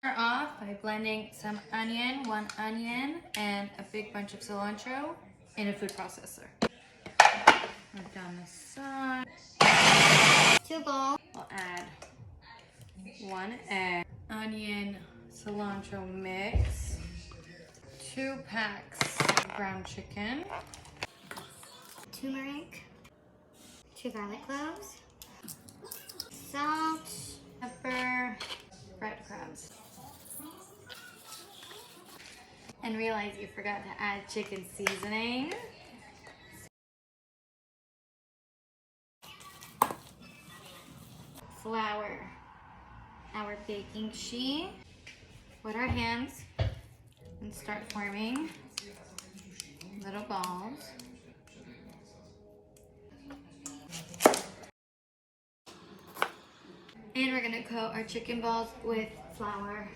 Start off by blending some onion, 1 onion, and a big bunch of cilantro in a food processor. Move down the side. 2 bowls. We'll add 1 egg, onion, cilantro mix, 2 packs of ground chicken, Turmeric, 2 garlic cloves, salt, pepper, breadcrumbs. And realize you forgot to add chicken seasoning. Flour, our baking sheet. Put our hands and start forming little balls. And we're gonna coat our chicken balls with flour.